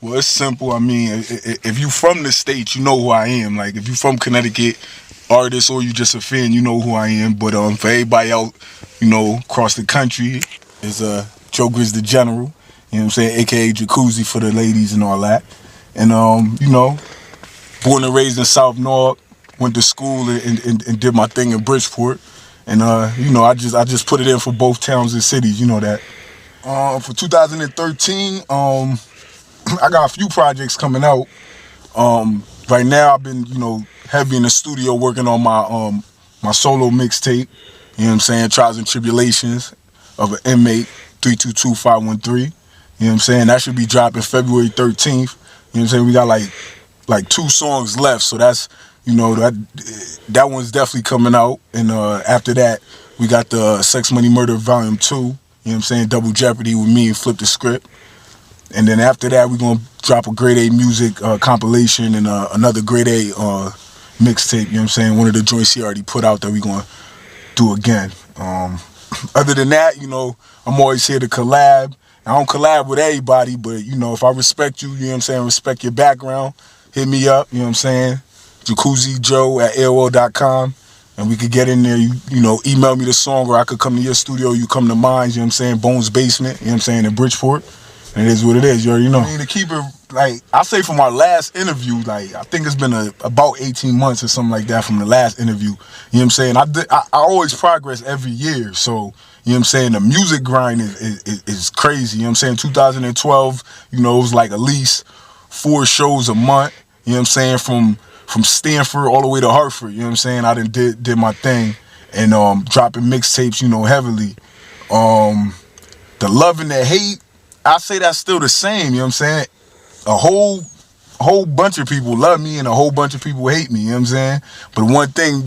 Well, it's simple. I mean, if you from the States, you know who I am. Like, if you from Connecticut, artist, or you just a fan, you know who I am. But for everybody out, across the country, is Joe Grizz the General. You know what I'm saying? AKA Jacuzzi for the ladies and all that. And born and raised in South North, went to school and did my thing in Bridgeport. And I just put it in for both towns and cities. You know that. For 2013, I got a few projects coming out. Right now I've been, heavy in the studio working on my solo mixtape. You know what I'm saying? Trials and Tribulations of an Inmate 322513. You know what I'm saying? That should be dropping February 13th. You know what I'm saying? We got like 2 songs left, so that's that one's definitely coming out. And after that, we got the Sex Money Murder Volume 2. You know what I'm saying? Double Jeopardy with me and Flip the Script. And then after that, we're going to drop a Grade A music compilation and another Grade A mixtape, you know what I'm saying? One of the joints he already put out that we're going to do again. Other than that, I'm always here to collab. I don't collab with everybody, but, if I respect you, you know what I'm saying, respect your background, hit me up, you know what I'm saying? JacuzziJoe@AOL.com. And we could get in there, email me the song, or I could come to your studio, you come to mine, you know what I'm saying? Bones Basement, you know what I'm saying, in Bridgeport. And it is what it is, you already know. I mean, to keep it, I say from our last interview, I think it's been about 18 months or something like that from the last interview. You know what I'm saying? I always progress every year. So, you know what I'm saying? The music grind is crazy. You know what I'm saying? 2012, it was like at least 4 shows a month. You know what I'm saying? From Stanford all the way to Hartford. You know what I'm saying? I did my thing. And dropping mixtapes, heavily. The love and the hate, I say that's still the same, you know what I'm saying? A whole bunch of people love me and a whole bunch of people hate me, you know what I'm saying? But one thing,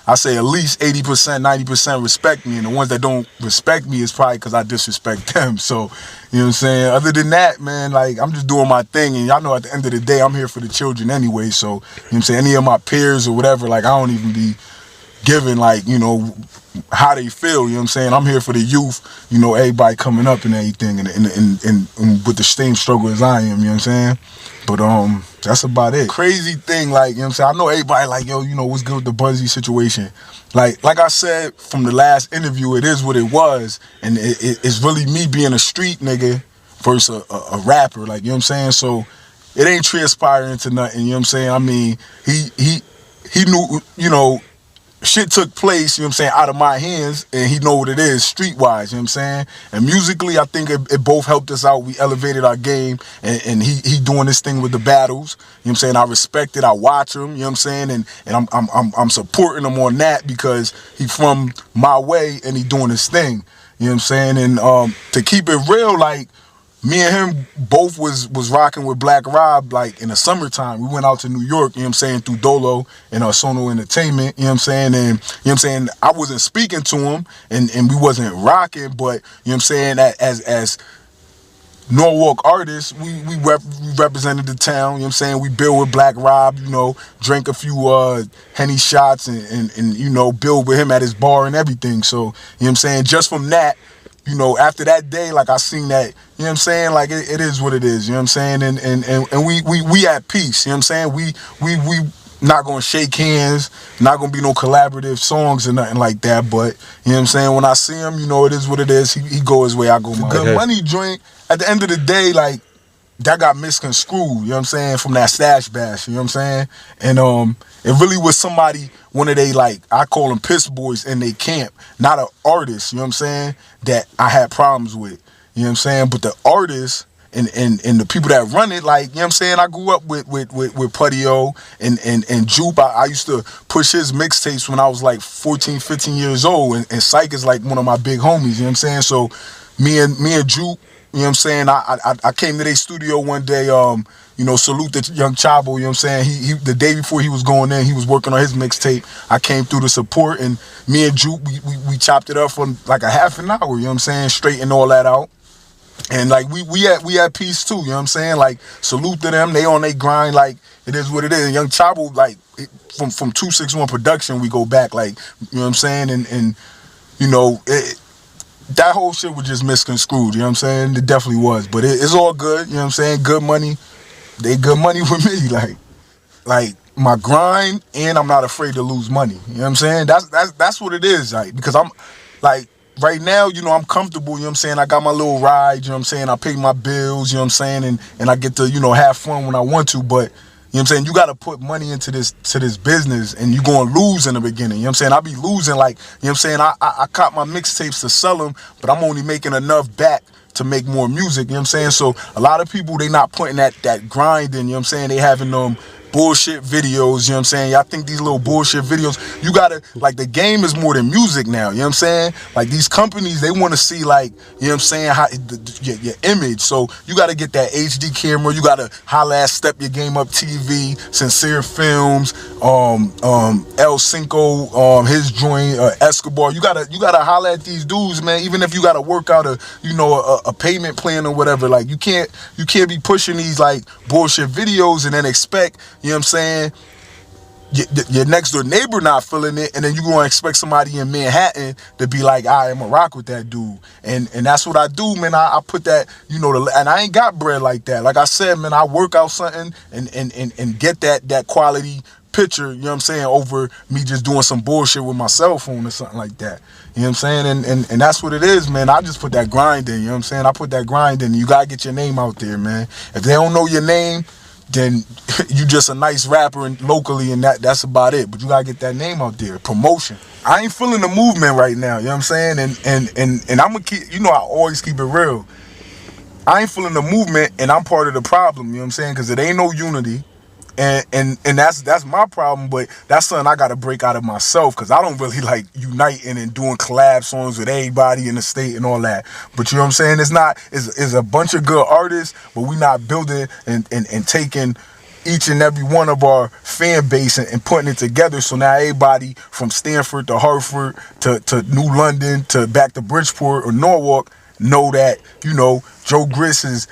I say at least 80%, 90% respect me, and the ones that don't respect me is probably because I disrespect them. So, you know what I'm saying? Other than that, man, I'm just doing my thing, and y'all know at the end of the day, I'm here for the children anyway. So, you know what I'm saying? Any of my peers or whatever, I don't even be giving how they feel, you know what I'm saying? I'm here for the youth, everybody coming up and everything, and with the same struggle as I am, you know what I'm saying? But that's about it. Crazy thing, you know what I'm saying? I know everybody yo, what's good with the Buzzy situation? Like I said from the last interview, it is what it was, and it's really me being a street nigga versus a rapper, you know what I'm saying? So it ain't transpiring to nothing, you know what I'm saying? I mean, he knew, shit took place, you know what I'm saying, out of my hands, and he know what it is streetwise, you know what I'm saying? And musically, I think it both helped us out. We elevated our game, and he doing this thing with the battles, you know what I'm saying? I respect it, I watch him, you know what I'm saying? And I'm supporting him on that because he from my way and he doing his thing, you know what I'm saying? And to keep it real, me and him both was rocking with Black Rob in the summertime. We went out to New York, you know what I'm saying, through Dolo and Sono Entertainment, you know what I'm saying? And you know what I'm saying, I wasn't speaking to him and we wasn't rocking, but you know what I'm saying, as Norwalk artists, we represented the town, you know what I'm saying? We build with Black Rob, drank a few Henny shots and build with him at his bar and everything. So, you know what I'm saying, just from that, after that day, I seen that, you know what I'm saying, it is what it is, you know what I'm saying, and we at peace, you know what I'm saying, we not gonna shake hands, not gonna be no collaborative songs or nothing like that, but, you know what I'm saying, when I see him, it is what it is, he go his way, I go mine. Good Money joint, at the end of the day, that got misconstrued, you know what I'm saying, from that Stash Bash, you know what I'm saying, and it really was somebody, one of they, I call them piss boys in they camp, not an artist, you know what I'm saying, that I had problems with, you know what I'm saying, but the artists and the people that run it, you know what I'm saying, I grew up with Putty-O and Jupe. I used to push his mixtapes when I was 14, 15 years old, and Syke is one of my big homies, you know what I'm saying, so me and Jupe, you know what I'm saying, I came to their studio one day, salute the young Chabo, you know what I'm saying, he the day before he was going in, he was working on his mixtape, I came through to support, and me and Juke, we chopped it up for a half an hour, you know what I'm saying, straighten all that out, and we at peace too, you know what I'm saying, salute to them, they on they grind, it is what it is, and young Chabo, from 261 production, we go back, you know what I'm saying, and that whole shit was just misconstrued, you know what I'm saying? It definitely was. But it's all good, you know what I'm saying? Good money. They good money with me, like my grind, and I'm not afraid to lose money. You know what I'm saying? That's what it is, like, because I'm like right now, you know, I'm comfortable, you know what I'm saying? I got my little ride, you know what I'm saying? I pay my bills, you know what I'm saying? And I get to, you know, have fun when I want to, but you know what I'm saying? You got to put money into this business, and you're going to lose in the beginning. You know what I'm saying? I be losing, like, you know what I'm saying? I caught my mixtapes to sell them, but I'm only making enough back to make more music, you know what I'm saying? So a lot of people, they not putting that grind in, you know what I'm saying? They having them bullshit videos, you know what I'm saying? Y'all think these little bullshit videos, you gotta, like, the game is more than music now, you know what I'm saying? Like, these companies, they want to see, like, you know what I'm saying, how your image. So you gotta get that HD camera, you gotta holla at StepYaGameUpTV, Sincere Films, El Cinco, his joint, Escobar. You gotta holla at these dudes, man. Even if you gotta work out a payment plan or whatever, like, you can't be pushing these like bullshit videos and then expect, you know what I'm saying, your next door neighbor not feeling it, and then you gonna expect somebody in Manhattan to be like, I'm a rock with that dude. And that's what I do, man. I put that, you know, and I ain't got bread like that. Like I said, man, I work out something and get that quality picture, you know what I'm saying, over me just doing some bullshit with my cell phone or something like that. You know what I'm saying? And that's what it is, man. I just put that grind in, you know what I'm saying? I put that grind in. You gotta get your name out there, man. If they don't know your name, then you just a nice rapper and locally, and that's about it. But you gotta get that name out there. Promotion. I ain't feeling the movement right now, you know what I'm saying? And I'm gonna keep, you know, I always keep it real. I ain't feeling the movement, and I'm part of the problem, you know what I'm saying? Because it ain't no unity. And that's my problem, but that's something I gotta break out of myself, because I don't really like uniting and doing collab songs with everybody in the state and all that. But you know what I'm saying? It's a bunch of good artists, but we not building and taking each and every one of our fan base and putting it together. So now everybody from Stanford to Hartford to New London to back to Bridgeport or Norwalk know that, you know, Joe Grits is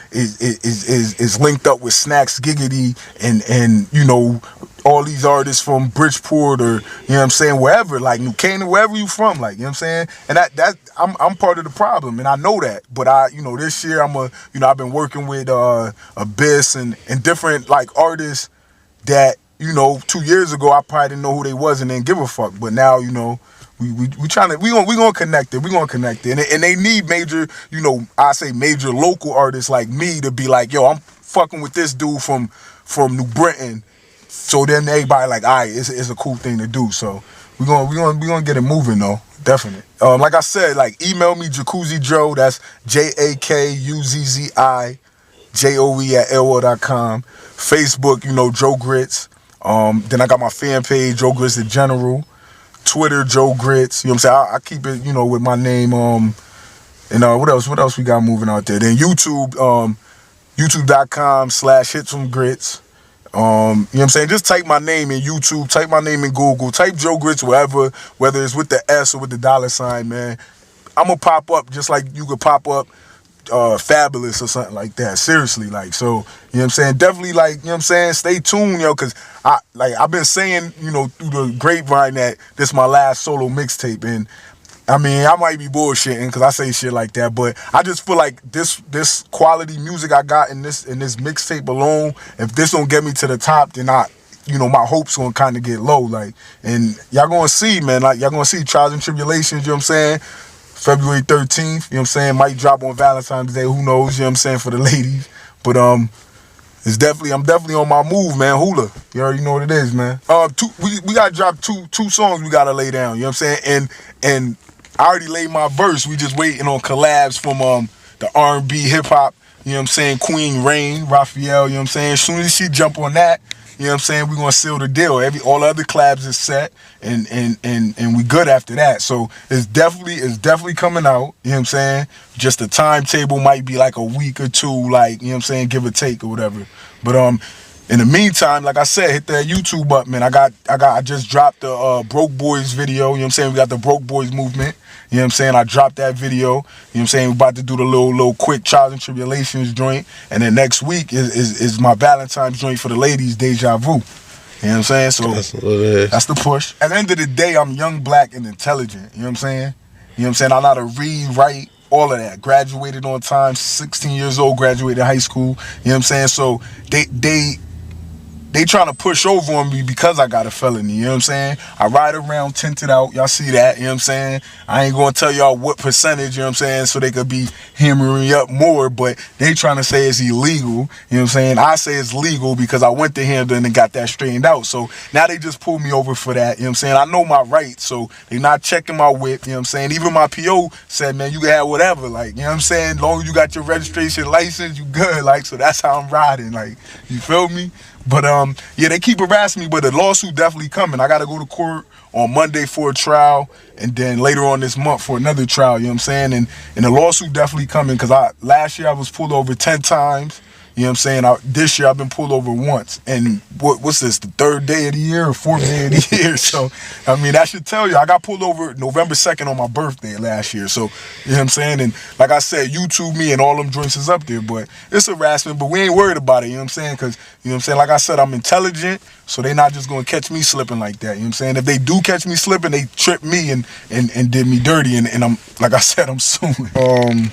linked up with Snacks Giggity and you know, all these artists from Bridgeport, or, you know what I'm saying, wherever, like New Canaan, wherever you from, like, you know what I'm saying? And that I'm part of the problem, and I know that. But you know, this year I've been working with Abyss and different like artists that, you know, 2 years ago I probably didn't know who they was and didn't give a fuck. But now, you know, we gonna connect it. We gonna connect it. And they need major, you know, I say major local artists like me to be like, yo, I'm fucking with this dude from New Britain. So then everybody like, all right, it's a cool thing to do. So we gonna get it moving though. Definitely. Like I said, like, email me Jacuzzi Joe, that's JAKUZZIJOE@AOL.com. Facebook, you know, Joe Grits. Then I got my fan page, Joe Grits in general. Twitter, Joe Grits. You know what I'm saying? I keep it, you know, with my name. And what else we got moving out there? Then YouTube, youtube.com/hitsfromgrits. You know what I'm saying? Just type my name in YouTube, type my name in Google, type Joe Grits wherever, whether it's with the S or with the $, man. I'm gonna pop up just like you could pop up Fabulous or something like that. Seriously, like, so, you know what I'm saying? Definitely, like, you know what I'm saying? Stay tuned, yo, because I've been saying, you know, through the grapevine that this is my last solo mixtape, and I mean, I might be bullshitting because I say shit like that, but I just feel like this quality music I got in this mixtape alone, if this don't get me to the top, then you know, my hopes gonna kind of get low, like, and y'all gonna see, man, like, y'all gonna see Trials-N-Tribulations, you know what I'm saying? February 13th, you know what I'm saying? Might drop on Valentine's Day, who knows, you know what I'm saying, for the ladies. But I'm definitely on my move, man. Hula. You already know what it is, man. We gotta drop two songs we gotta lay down, you know what I'm saying? And I already laid my verse. We just waiting on collabs from the R&B hip hop, you know what I'm saying, Queen Rain, Raphael, you know what I'm saying? As soon as she jump on that, you know what I'm saying, we're gonna seal the deal. All the other collabs is set, and we good after that. So it's definitely coming out, you know what I'm saying? Just the timetable might be like a week or two, like, you know what I'm saying, give or take or whatever. But in the meantime, like I said, hit that YouTube up, man. I just dropped the Broke Boys video, you know what I'm saying? We got the Broke Boys movement. You know what I'm saying? I dropped that video. You know what I'm saying? We're about to do the little quick Trials-N-Tribulations joint. And then next week is my Valentine's joint for the ladies, Deja Vu. You know what I'm saying? So that's the push. At the end of the day, I'm young, black, and intelligent. You know what I'm saying? You know what I'm saying? I know how to read, write, all of that. Graduated on time, 16 years old, graduated high school, you know what I'm saying? So they trying to push over on me because I got a felony, you know what I'm saying? I ride around tinted out, y'all see that, you know what I'm saying? I ain't gonna tell y'all what percentage, you know what I'm saying, so they could be hammering me up more, but they trying to say it's illegal, you know what I'm saying? I say it's legal because I went to Hamden and got that straightened out. So now they just pulled me over for that, you know what I'm saying? I know my rights, so they not checking my whip, you know what I'm saying? Even my PO said, man, you can have whatever, like, you know what I'm saying? As long as you got your registration license, you good, like, so that's how I'm riding, like, you feel me? But yeah, they keep harassing me, but the lawsuit definitely coming. I gotta go to court on Monday for a trial, and then later on this month for another trial, you know what I'm saying? And the lawsuit definitely coming, because last year I was pulled over 10 times. You know what I'm saying? This year I've been pulled over once. And what's this, the 3rd day of the year or 4th day of the year? So, I mean, that should tell you. I got pulled over November 2nd on my birthday last year. So, you know what I'm saying? And like I said, YouTube me and all them joints is up there. But it's harassment, but we ain't worried about it, you know what I'm saying? Because, you know what I'm saying? Like I said, I'm intelligent, so they not just going to catch me slipping like that, you know what I'm saying? If they do catch me slipping, they trip me and did me dirty. And I'm, like I said, I'm suing.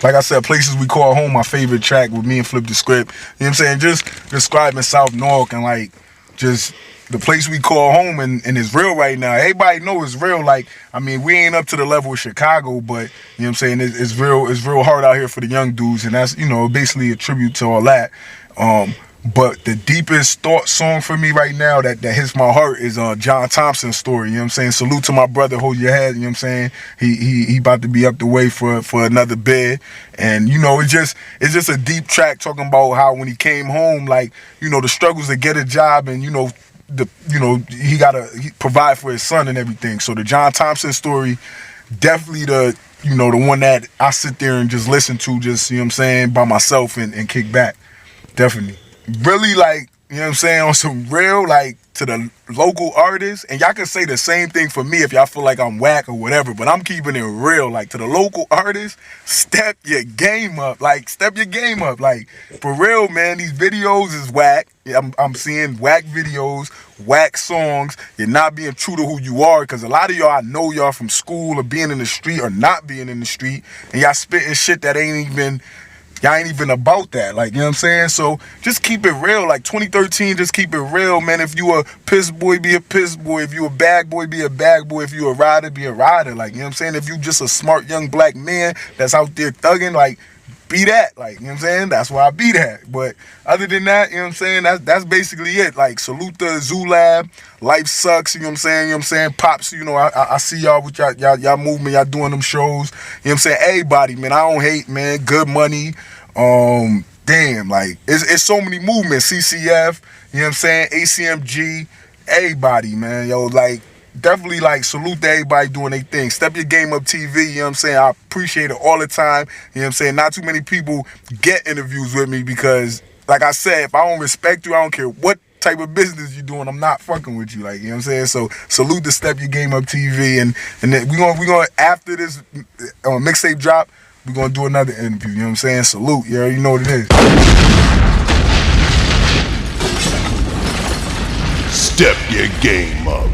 Like I said, Places We Call Home, my favorite track with me and Flip the Script. You know what I'm saying? Just describing South North and like just the place we call home and it's real right now. Everybody know it's real. Like, I mean, we ain't up to the level of Chicago, but you know what I'm saying? It's real hard out here for the young dudes, and that's, you know, basically a tribute to all that. But the deepest thought song for me right now that hits my heart is John Thompson's story. You know what I'm saying? Salute to my brother, hold your head. You know what I'm saying? He about to be up the way for another bid. And you know, it's just a deep track talking about how when he came home, like, you know, the struggles to get a job, and you know, he gotta provide for his son and everything. So the John Thompson story, definitely the one that I sit there and just listen to, just, you know what I'm saying, by myself and kick back. Definitely. Really, like, you know what I'm saying, on some real, like, to the local artists, and y'all can say the same thing for me if y'all feel like I'm whack or whatever, but I'm keeping it real. Like, to the local artists, step your game up. Like, step your game up. Like, for real, man, these videos is whack. I'm seeing whack videos, whack songs. You're not being true to who you are, because a lot of y'all, I know y'all from school or being in the street or not being in the street, and y'all spitting shit that y'all ain't even about that, like, you know what I'm saying? So just keep it real. Like 2013, just keep it real, man. If you a piss boy, be a piss boy. If you a bag boy, be a bag boy. If you a rider, be a rider. Like, you know what I'm saying? If you just a smart young black man that's out there thugging, like, be that. Like, you know what I'm saying? That's why I be that. But other than that, you know what I'm saying? That's basically it. Like, salute the Zoo Lab. Life sucks, you know what I'm saying? You know what I'm saying? Pops, you know, I see y'all with y'all movement, y'all doing them shows. You know what I'm saying? Everybody, man, I don't hate, man. Good money. Damn, like, it's so many movements. CCF, you know what I'm saying? ACMG, everybody, man. Yo, like, definitely, like, salute to everybody doing their thing. Step Your Game Up TV, you know what I'm saying? I appreciate it all the time. You know what I'm saying? Not too many people get interviews with me because, like I said, if I don't respect you, I don't care what type of business you doing, I'm not fucking with you, like, you know what I'm saying? So salute to Step Your Game Up TV, and then we gonna after this mixtape drop, we're gonna do another interview, you know what I'm saying? Salute, you already know what it is. Step your game up.